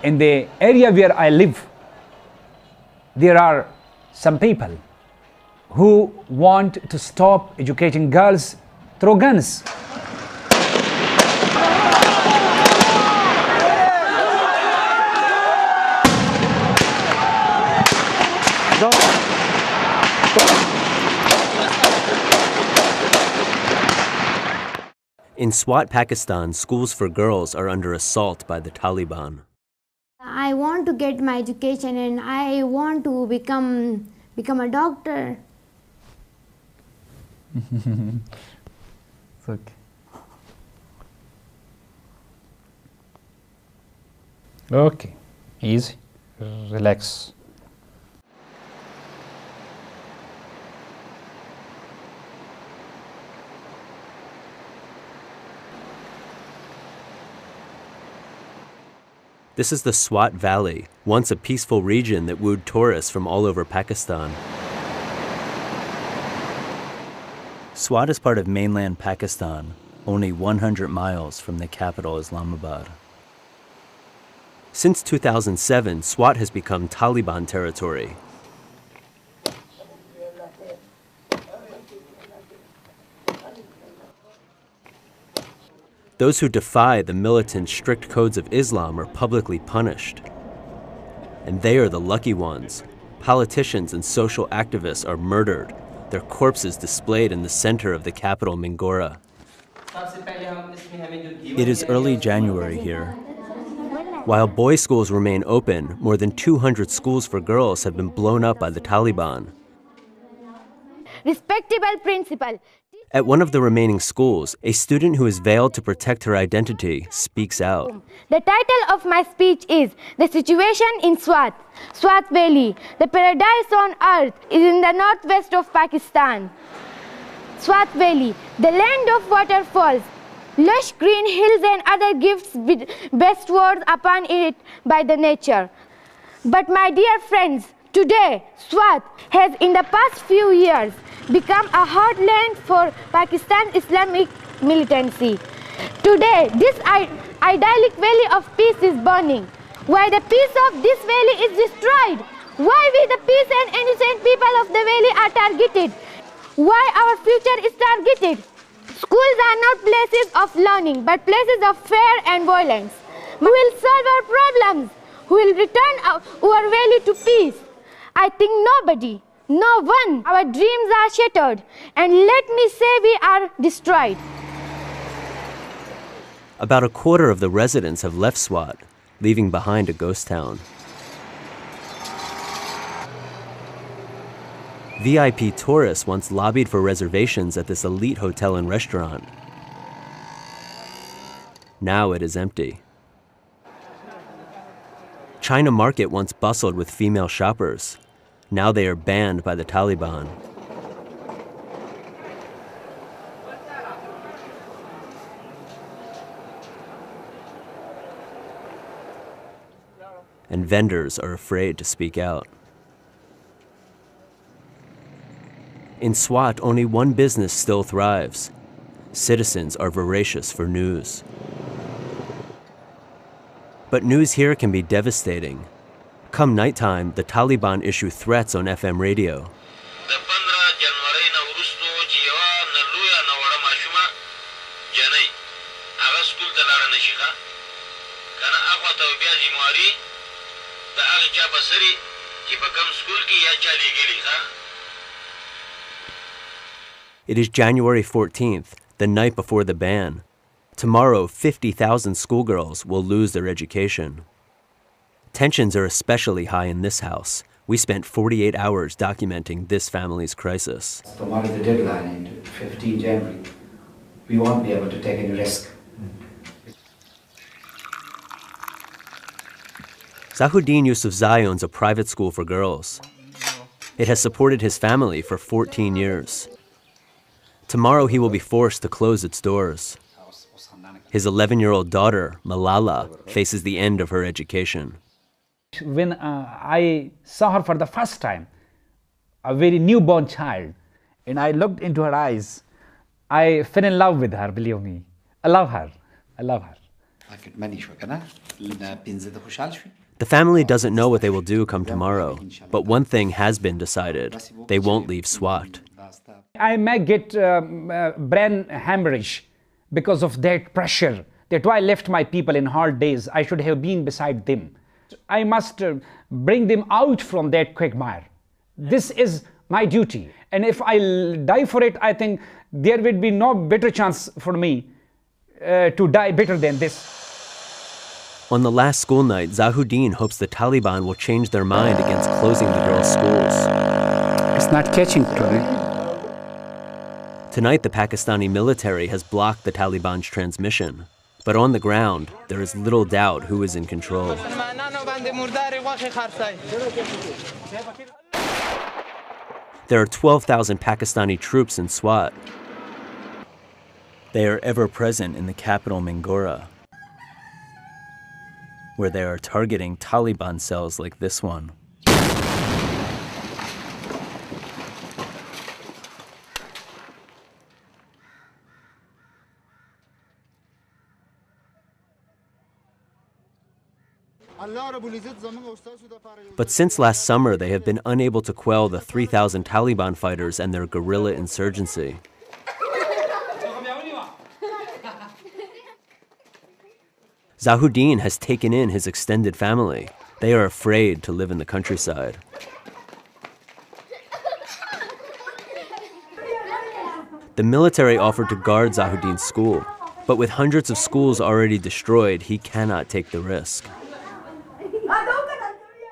In the area where I live, there are some people who want to stop educating girls through guns. In Swat, Pakistan, schools for girls are under assault by the Taliban. I want to get my education and I want to become a doctor. It's okay. Okay, easy, relax. This is the Swat Valley, once a peaceful region that wooed tourists from all over Pakistan. Swat is part of mainland Pakistan, only 100 miles from the capital Islamabad. Since 2007, Swat has become Taliban territory. Those who defy the militant, strict codes of Islam are publicly punished. And they are the lucky ones. Politicians and social activists are murdered, their corpses displayed in the center of the capital, Mingora. It is early January here. While boys' schools remain open, more than 200 schools for girls have been blown up by the Taliban. Respectable principal. At one of the remaining schools, a student who is veiled to protect her identity speaks out. The title of my speech is The Situation in Swat, Swat Valley. The paradise on earth is in the northwest of Pakistan. Swat Valley, the land of waterfalls, lush green hills and other gifts bestowed upon it by the nature. But my dear friends, today, Swat has in the past few years become a heartland for Pakistan's Islamic militancy. Today, this idyllic valley of peace is burning. Why the peace of this valley is destroyed? Why we the peace and innocent people of the valley are targeted? Why our future is targeted? Schools are not places of learning, but places of fear and violence. We will solve our problems. We will return our valley to peace. I think nobody, no one, our dreams are shattered, and let me say we are destroyed. About a quarter of the residents have left Swat, leaving behind a ghost town. VIP tourists once lobbied for reservations at this elite hotel and restaurant. Now it is empty. China Market once bustled with female shoppers. Now they are banned by the Taliban. And vendors are afraid to speak out. In Swat, only one business still thrives. Citizens are voracious for news. But news here can be devastating. Come nighttime, the Taliban issue threats on FM radio. It is January 14th, the night before the ban. Tomorrow, 50,000 schoolgirls will lose their education. Tensions are especially high in this house. We spent 48 hours documenting this family's crisis. Tomorrow is the deadline, in 15 January. We won't be able to take any risk. Zahuddin Yousafzai owns a private school for girls. It has supported his family for 14 years. Tomorrow he will be forced to close its doors. His 11-year-old daughter, Malala, faces the end of her education. When I saw her for the first time, a very newborn child, and I looked into her eyes, I fell in love with her, believe me. I love her. I love her. The family doesn't know what they will do come tomorrow, but one thing has been decided. They won't leave Swat. I may get brain hemorrhage because of that pressure. That why I left my people in hard days. I should have been beside them. I must bring them out from that quagmire. This is my duty. And if I die for it, I think there will be no better chance for me to die better than this. On the last school night, Zahuddin hopes the Taliban will change their mind against closing the girls' schools. It's not catching today. Tonight, the Pakistani military has blocked the Taliban's transmission. But on the ground, there is little doubt who is in control. There are 12,000 Pakistani troops in Swat. They are ever present in the capital Mingora, where they are targeting Taliban cells like this one. But since last summer, they have been unable to quell the 3,000 Taliban fighters and their guerrilla insurgency. Zahuddin has taken in his extended family. They are afraid to live in the countryside. The military offered to guard Zahuddin's school, but with hundreds of schools already destroyed, he cannot take the risk.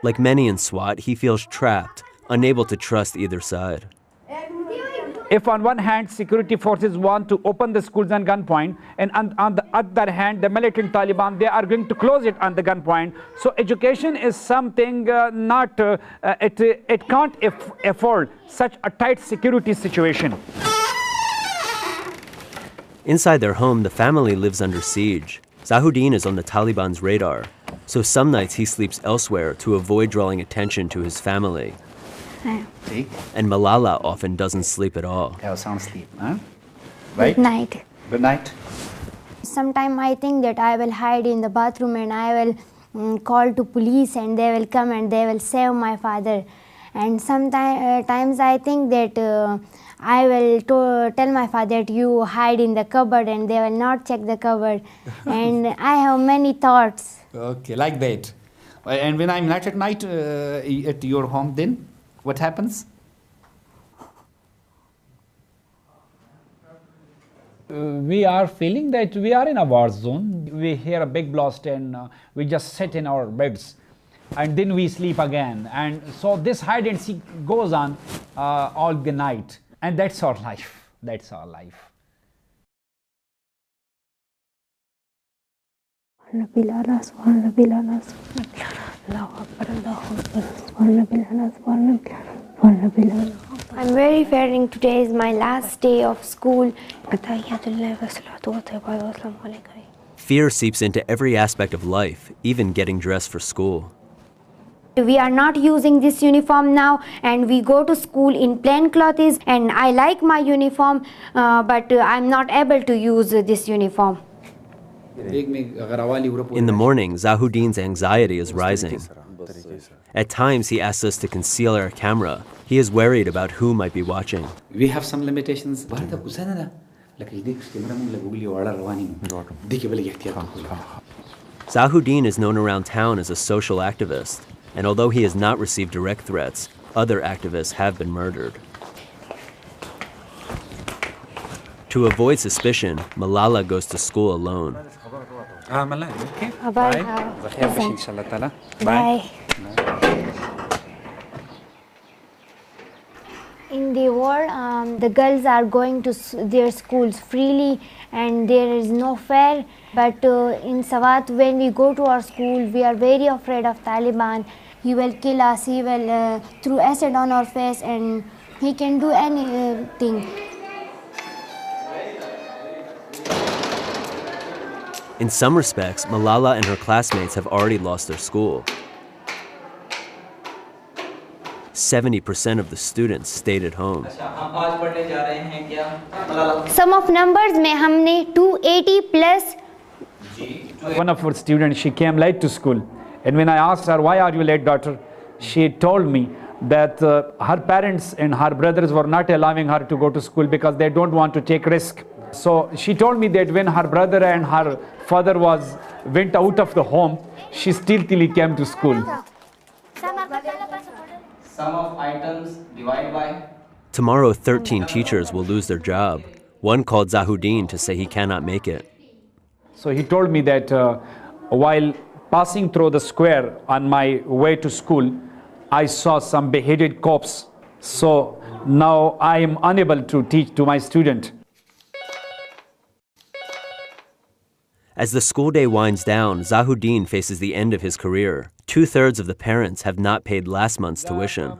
Like many in Swat, he feels trapped, unable to trust either side. If on one hand, security forces want to open the schools on gunpoint, and on the other hand, the militant Taliban, they are going to close it on the gunpoint. So education is something it can't afford such a tight security situation. Inside their home, the family lives under siege. Zahuddin is on the Taliban's radar, so some nights he sleeps elsewhere to avoid drawing attention to his family. See? And Malala often doesn't sleep at all. Have sound sleep, huh? Right? Good night. Good night. Sometimes I think that I will hide in the bathroom and I will call to police and they will come and they will save my father. And sometimes I think that I will tell my father that you hide in the cupboard and they will not check the cupboard. And I have many thoughts. Okay, like that. And when I'm not at night at your home, then what happens? We are feeling that we are in a war zone. We hear a big blast and we just sit in our beds and then we sleep again. And so this hide and seek goes on all the night. And that's our life. That's our life. I'm very fearing today is my last day of school. Fear seeps into every aspect of life, even getting dressed for school. We are not using this uniform now and we go to school in plain clothes and I like my uniform but I'm not able to use this uniform. In the morning, Zahuddin's anxiety is rising. At times, he asks us to conceal our camera. He is worried about who might be watching. We have some limitations. Zahuddin is known around town as a social activist, and although he has not received direct threats, other activists have been murdered. To avoid suspicion, Malala goes to school alone. Bye. Bye. In the war, the girls are going to their schools freely and there is no fear. But in Swat, when we go to our school, we are very afraid of Taliban. He will kill us, he will throw acid on our face and he can do anything. In some respects, Malala and her classmates have already lost their school. 70% of the students stayed at home. Sum of numbers में हमने 280 plus One of our students, she came late to school. And when I asked her, why are you late, daughter? She told me that her parents and her brothers were not allowing her to go to school because they don't want to take risk. So she told me that when her brother and her father went out of the home, she stealthily came to school. Sum of items divide by. Tomorrow, 13 teachers will lose their job. One called Zahuddin to say he cannot make it. So he told me that while passing through the square on my way to school, I saw some beheaded corpse. So now I am unable to teach to my student. As the school day winds down, Zahuddin faces the end of his career. 2/3 of the parents have not paid last month's tuition.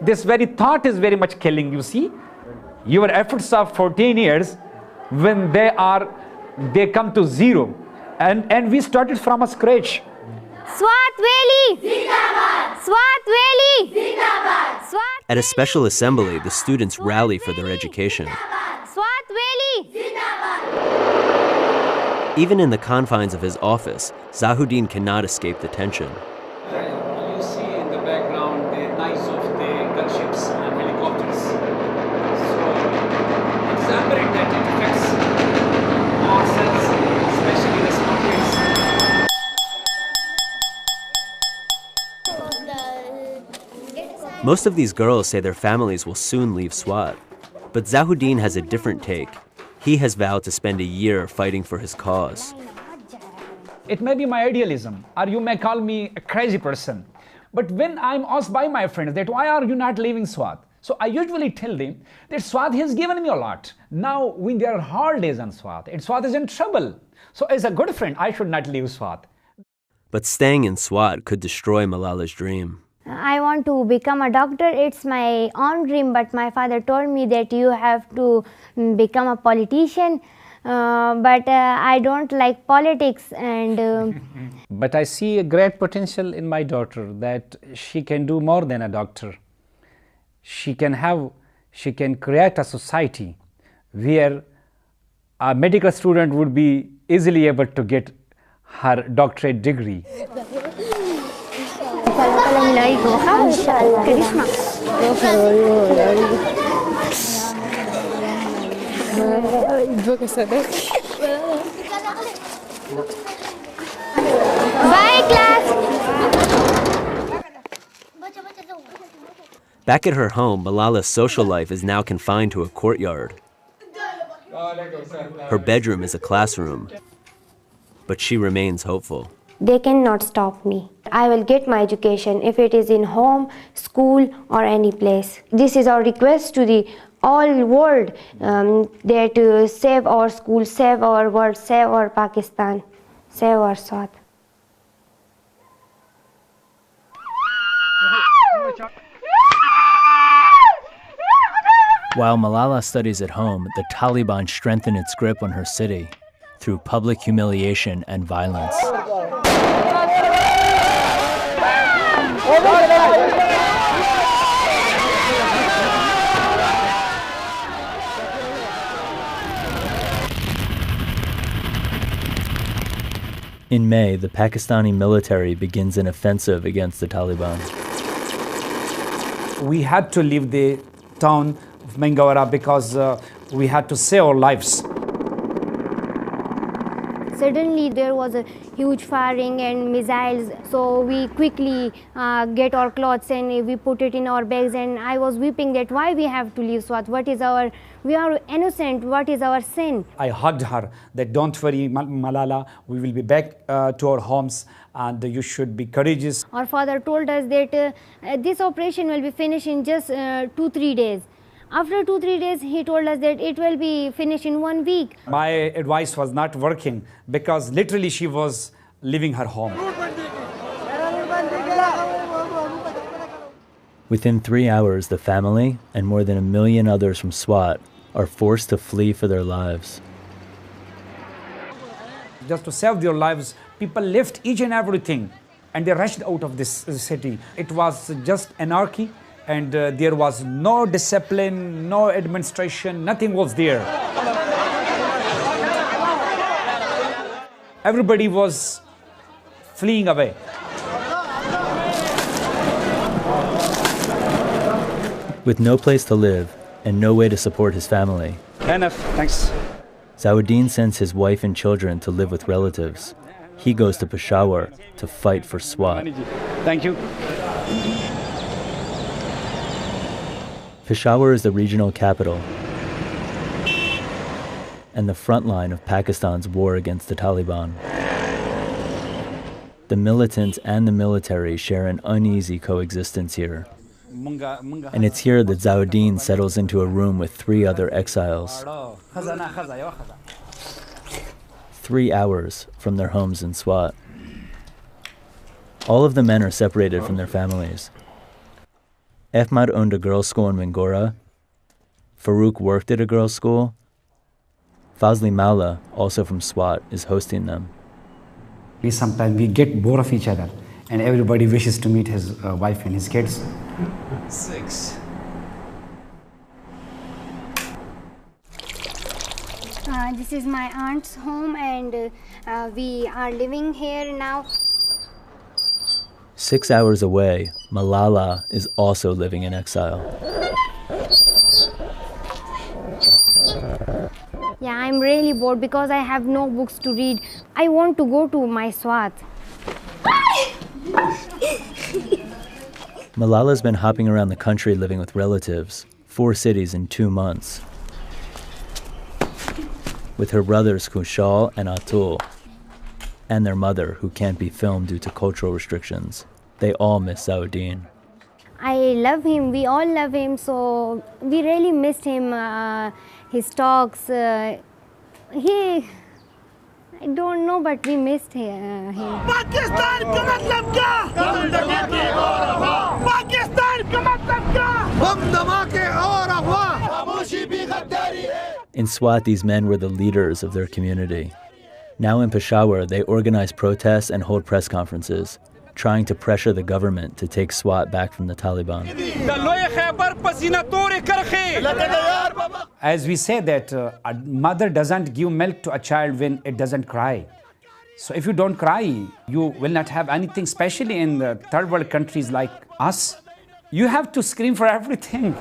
This very thought is very much killing, you see. Your efforts of 14 years, when they come to zero. And we started from a scratch. Swat Valley! Zindabad! Swat Valley! Zindabad! Swat At a special assembly, the students rally for their education. Swat Valley! Zindabad! Even in the confines of his office, Zahuddin cannot escape the tension. You see in the background the noise of the gunships and helicopters. So it's apparent that it affects ourselves, especially the small kids. Most of these girls say their families will soon leave Swat. But Zahuddin has a different take. He has vowed to spend a year fighting for his cause. It may be my idealism, or you may call me a crazy person. But when I'm asked by my friends that why are you not leaving Swat? So I usually tell them that Swat has given me a lot. Now when there are hard days on Swat, and Swat is in trouble. So as a good friend, I should not leave Swat. But staying in Swat could destroy Malala's dream. I want to become a doctor. It's my own dream, but my father told me that you have to become a politician. But I don't like politics and... But I see a great potential in my daughter that she can do more than a doctor. She can create a society where a medical student would be easily able to get her doctorate degree. Bye, class! Back at her home, Malala's social life is now confined to a courtyard. Her bedroom is a classroom, but she remains hopeful. They cannot stop me. I will get my education, if it is in home, school, or any place. This is our request to the all world, that save our school, save our world, save our Pakistan, save our Swat. While Malala studies at home, the Taliban strengthen its grip on her city through public humiliation and violence. In May, the Pakistani military begins an offensive against the Taliban. We had to leave the town of Mengawara because we had to save our lives. Suddenly there was a huge firing and missiles, so we quickly get our clothes and we put it in our bags, and I was weeping that why we have to leave Swat, we are innocent, what is our sin? I hugged her that don't worry Malala, we will be back to our homes and you should be courageous. Our father told us that this operation will be finished in just 2-3 days. After 2-3 days, he told us that it will be finished in 1 week. My advice was not working because literally she was leaving her home. Within 3 hours, the family and more than 1 million others from Swat are forced to flee for their lives. Just to save their lives, people left each and everything and they rushed out of this city. It was just anarchy And there was no discipline, no administration, nothing was there. Everybody was fleeing away. With no place to live and no way to support his family, Enough, thanks. Zawuddin sends his wife and children to live with relatives. He goes to Peshawar to fight for Swat. Thank you. Peshawar is the regional capital and the front line of Pakistan's war against the Taliban. The militants and the military share an uneasy coexistence here. And it's here that Zawuddin settles into a room with 3 other exiles, 3 hours from their homes in Swat. All of the men are separated from their families. Ahmad owned a girls' school in Mingora. Farouk worked at a girls' school. Fazli Maula, also from Swat, is hosting them. Sometimes we get bored of each other, and everybody wishes to meet his wife and his kids. 6. This is my aunt's home, and we are living here now. 6 hours away, Malala is also living in exile. Yeah, I'm really bored because I have no books to read. I want to go to my Swat. Malala's been hopping around the country living with relatives, 4 cities in 2 months. With her brothers Kushal and Atul, and their mother, who can't be filmed due to cultural restrictions. They all miss Zawuddin. I love him, we all love him, so we really missed him, his talks. I don't know, but we missed him. In Swat, these men were the leaders of their community. Now in Peshawar, they organize protests and hold press conferences, trying to pressure the government to take Swat back from the Taliban. As we say that a mother doesn't give milk to a child when it doesn't cry. So if you don't cry, you will not have anything, especially in the third world countries like us. You have to scream for everything.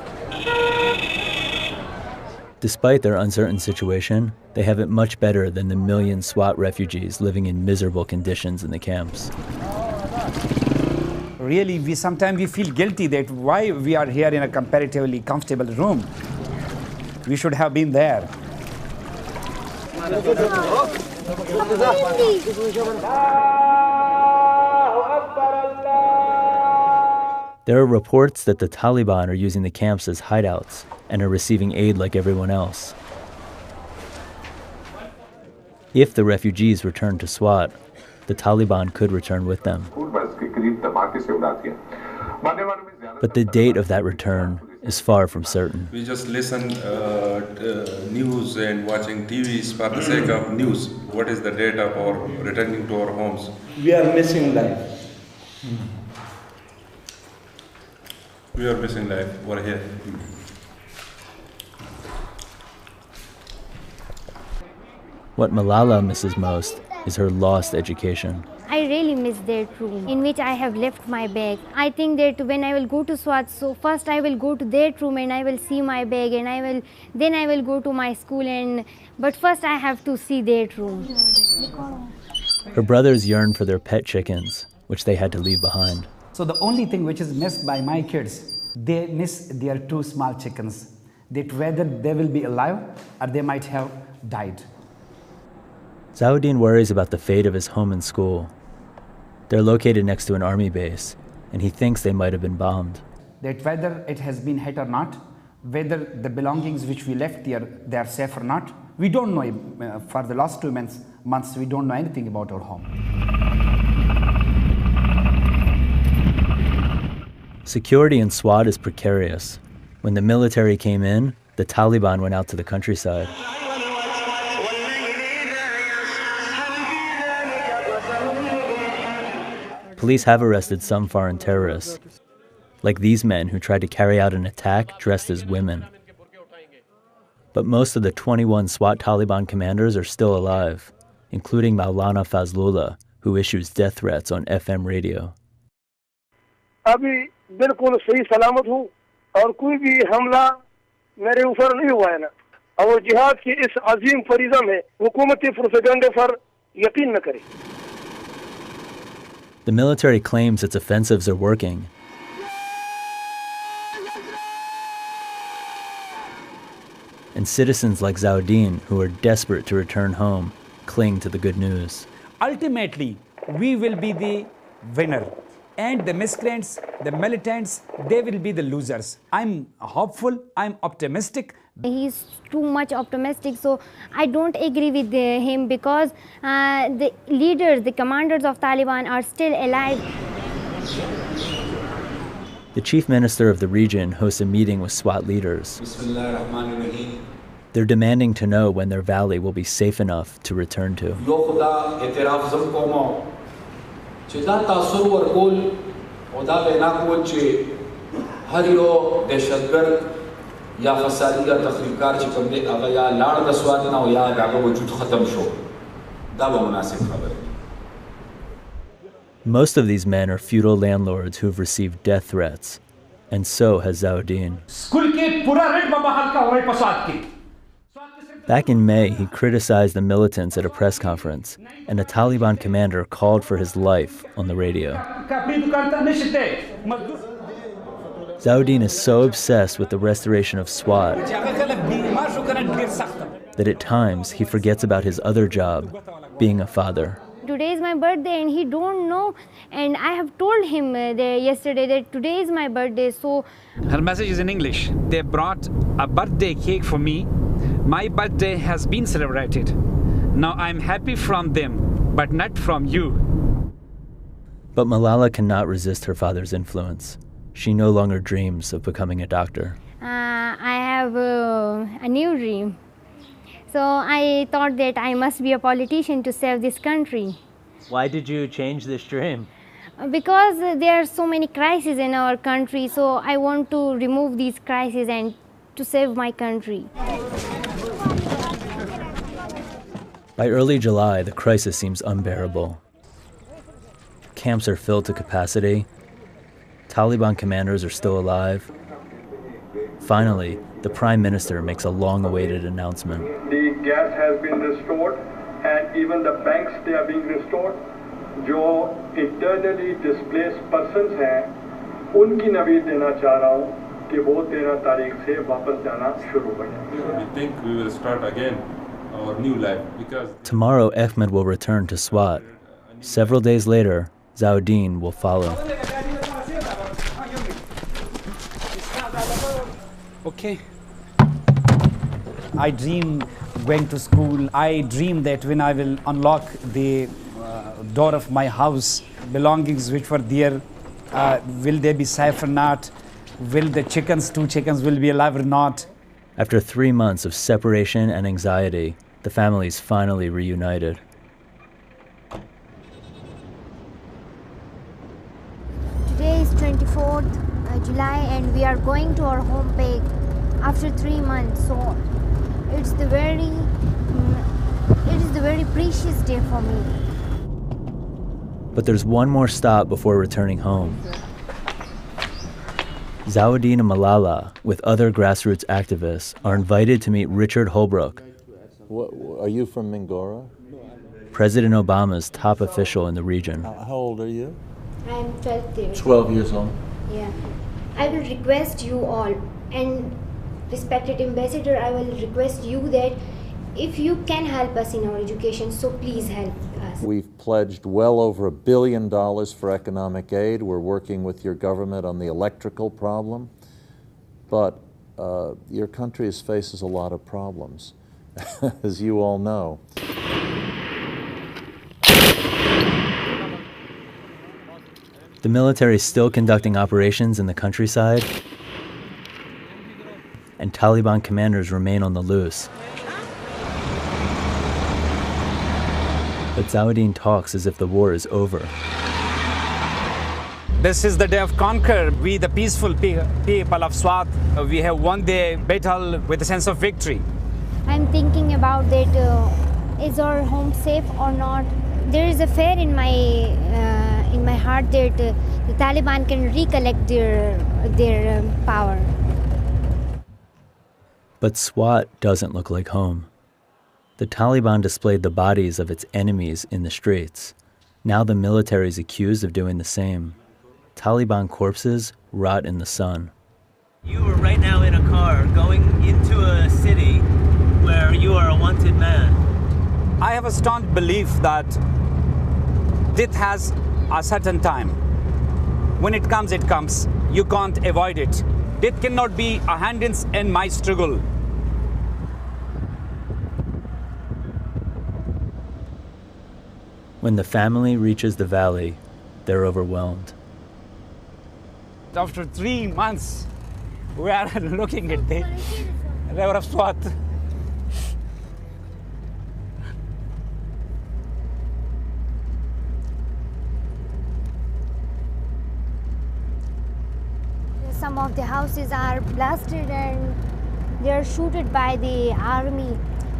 Despite their uncertain situation, they have it much better than the million Swat refugees living in miserable conditions in the camps. Really, sometimes we feel guilty that why we are here in a comparatively comfortable room. We should have been there. There are reports that the Taliban are using the camps as hideouts and are receiving aid like everyone else. If the refugees return to Swat, the Taliban could return with them. But the date of that return is far from certain. We just listen news and watching TVs for the sake of news. What is the date of our returning to our homes? We are missing life. We are missing life. We're here. What Malala misses most is her lost education. I really miss that room in which I have left my bag. I think that when I will go to Swat, so first I will go to that room and I will see my bag, and then I will go to my school, but first I have to see that room. Her brothers yearn for their pet chickens, which they had to leave behind. So the only thing which is missed by my kids, they miss their 2 small chickens, that whether they will be alive or they might have died. Zawuddin worries about the fate of his home and school. They're located next to an army base, and he thinks they might have been bombed. That whether it has been hit or not, whether the belongings which we left there, they are safe or not, we don't know. For the last 2 months, we don't know anything about our home. Security in Swat is precarious. When the military came in, the Taliban went out to the countryside. Police have arrested some foreign terrorists. like these men who tried to carry out an attack dressed as women. But most of the 21 SWAT Taliban commanders are still alive, including Maulana Fazlullah, who issues death threats on FM radio. अभी बिल्कुल सही सलामत हूँ और कोई भी हमला मेरे ऊपर नहीं हुआ है ना और जिहाद की इस अजीम फरीज़ा में हुकूमती प्रोपेगेंडा पर यकीन न करें. The military claims its offensives are working. And citizens like Zawdin, who are desperate to return home, cling to the good news. Ultimately, we will be the winner. And the miscreants, the militants, they will be the losers. I'm hopeful, I'm optimistic. He's too much optimistic, so I don't agree with him because the leaders, the commanders of Taliban are still alive. The chief minister of the region hosts a meeting with SWAT leaders. They're demanding to know when their valley will be safe enough to return to. Most of these men are feudal landlords who have received death threats, and so has Zawdin. Back in May, he criticized the militants at a press conference, and a Taliban commander called for his life on the radio. Zawdin is so obsessed with the restoration of SWAT that at times he forgets about his other job, being a father. Today is my birthday and he don't know, and I have told him yesterday that today is my birthday, so... Her message is in English. They brought a birthday cake for me. My birthday has been celebrated. Now I'm happy from them, but not from you. But Malala cannot resist her father's influence. She no longer dreams of becoming a doctor. I have a new dream. So I thought that I must be a politician to save this country. Why did you change this dream? Because there are so many crises in our country, so I want to remove these crises and to save my country. By early July, the crisis seems unbearable. Camps are filled to capacity. Taliban commanders are still alive. Finally, the Prime Minister makes a long-awaited announcement. The gas has been restored and even the banks, they are being restored. जो internally displaced persons हैं, उनकी नवीद देना चाह रहा हूँ कि वो 13 तारीख से वापस जाना शुरू हो जाए. We think we will start again our new life because Tomorrow, Ahmed will return to SWAT. Several days later, Zawdin will follow. Okay. I dream going to school. I dream that when I will unlock the door of my house, belongings which were there, will they be safe or not? Will the two chickens will be alive or not? After 3 months of separation and anxiety, the family is finally reunited. Today is 24th July and we are going to our home peg after 3 months. So it is the very precious day for me. But there's one more stop before returning home. Zawdin and Malala, with other grassroots activists, are invited to meet Richard Holbrooke. Are you from Mingora? President Obama's top official in the region. How old are you? I am 12 years. 12 years old. Yeah. I will request you all, and respected ambassador, I will request you that if you can help us in our education, so please help us. We've pledged well over $1 billion for economic aid. We're working with your government on the electrical problem. But your country faces a lot of problems, as you all know. The military is still conducting operations in the countryside, and Taliban commanders remain on the loose. But Zawdin talks as if the war is over. This is the day of conquer. We, the peaceful people of Swat, we have won the battle with a sense of victory. I'm thinking about that. Is our home safe or not? There is a fear in my heart that the Taliban can recollect their power. But Swat doesn't look like home. The Taliban displayed the bodies of its enemies in the streets. Now the military is accused of doing the same. Taliban corpses rot in the sun. You are right now in a car going into a city where you are a wanted man. I have a staunch belief that death has a certain time. When it comes, it comes. You can't avoid it. Death cannot be a hindrance in my struggle. When the family reaches the valley, they're overwhelmed. After 3 months, we are looking at the river of Swat. Some of the houses are blasted and they are shooted by the army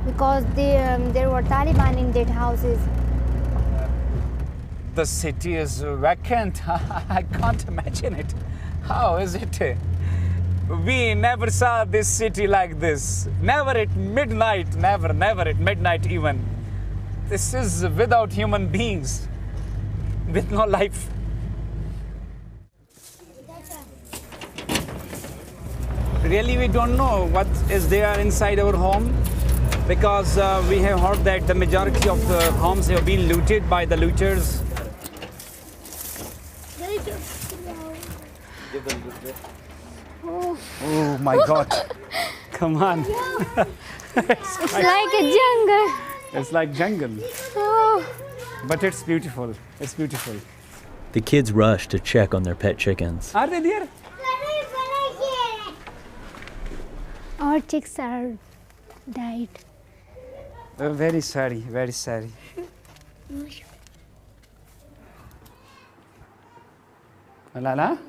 because there were Taliban in that houses. The city is vacant. I can't imagine it. How is it? We never saw this city like this. Never at midnight, never at midnight even. This is without human beings, with no life. Really, we don't know what is there inside our home because we have heard that the majority of the homes have been looted by the looters. Oh my God. Come on. It's like a jungle. It's like jungle. Oh. But it's beautiful. It's beautiful. The kids rush to check on their pet chickens. Are they there? Our chicks are died. Very sorry, very sorry. Malala?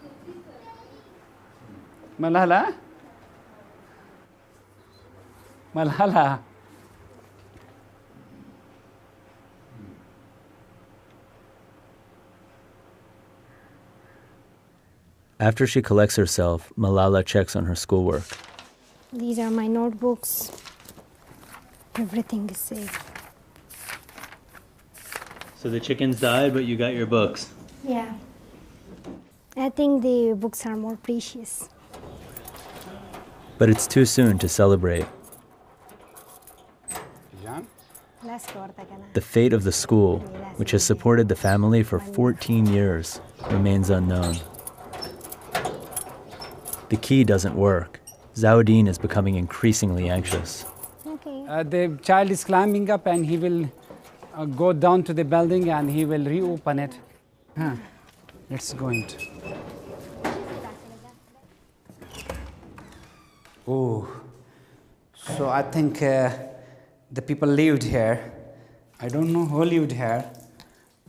Malala? Malala? After she collects herself, Malala checks on her schoolwork. These are my notebooks. Everything is safe. So the chickens died, but you got your books. Yeah. I think the books are more precious. But it's too soon to celebrate. The fate of the school, which has supported the family for 14 years, remains unknown. The key doesn't work. Zawuddin is becoming increasingly anxious. The child is climbing up and he will go down to the building and he will reopen it. Let's go into. Oh, so I think the people lived here. I don't know who lived here,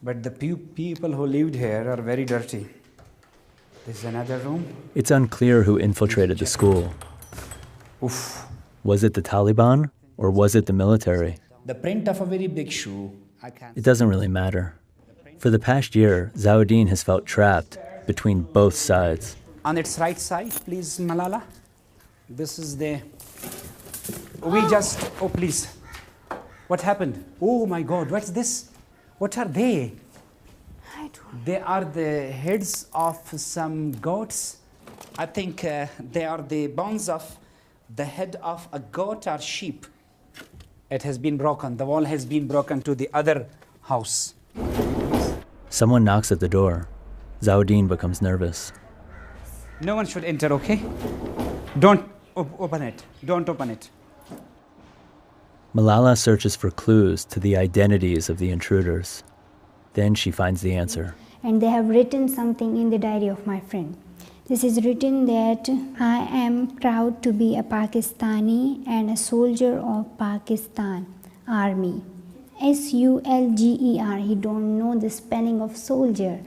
but the people who lived here are very dirty. This is another room. It's unclear who infiltrated the school. Oof. Was it the Taliban or was it the military? The print of a very big shoe. It doesn't really matter. For the past year, Zawuddin has felt trapped between both sides. On its right side, please, Malala. This is the... Oh, please. What happened? Oh my God, what's this? What are they? I don't know. They are the heads of some goats. I think they are the bones of the head of a goat or sheep. It has been broken. The wall has been broken to the other house. Someone knocks at the door. Zawuddin becomes nervous. No one should enter, okay? Don't open it. Don't open it. Malala searches for clues to the identities of the intruders. Then she finds the answer. And they have written something in the diary of my friend. This is written that I am proud to be a Pakistani and a soldier of Pakistan Army. S-U-L-G-E-R. He don't know the spelling of soldier.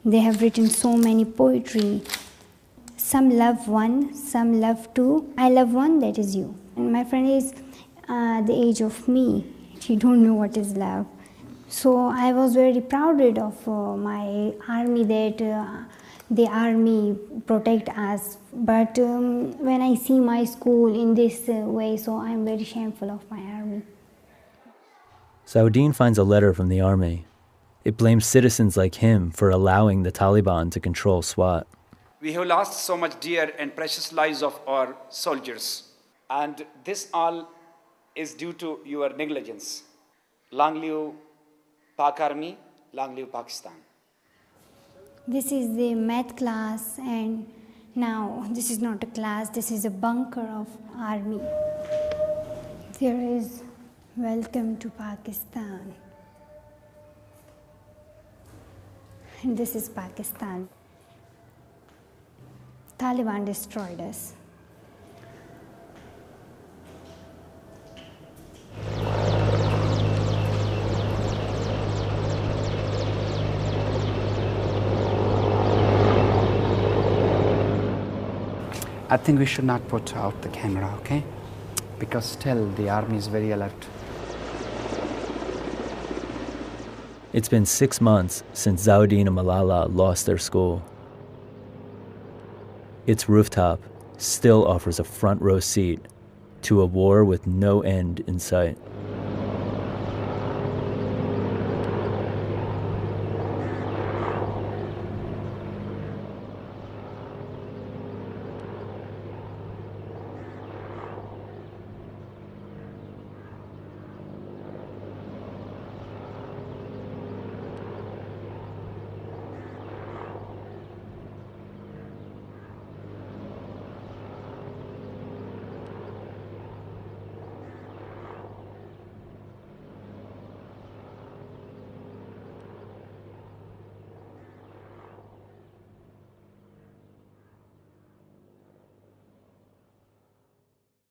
They have written so many poetry. Some love one, some love two. I love one, that is you. And my friend is the age of me. She don't know what is love. So I was very proud of my army, that the army protect us. But when I see my school in this way, so I'm very shameful of my army. Saudin finds a letter from the army. It blames citizens like him for allowing the Taliban to control Swat. We have lost so much dear and precious lives of our soldiers. And this all is due to your negligence. Long live Pak Army, long live Pakistan. This is the math class, and now this is not a class, this is a bunker of army. There is welcome to Pakistan. And this is Pakistan. Taliban destroyed us. I think we should not put out the camera, okay? Because still the army is very alert. It's been 6 months since Saudin and Malala lost their school. Its rooftop still offers a front row seat to a war with no end in sight.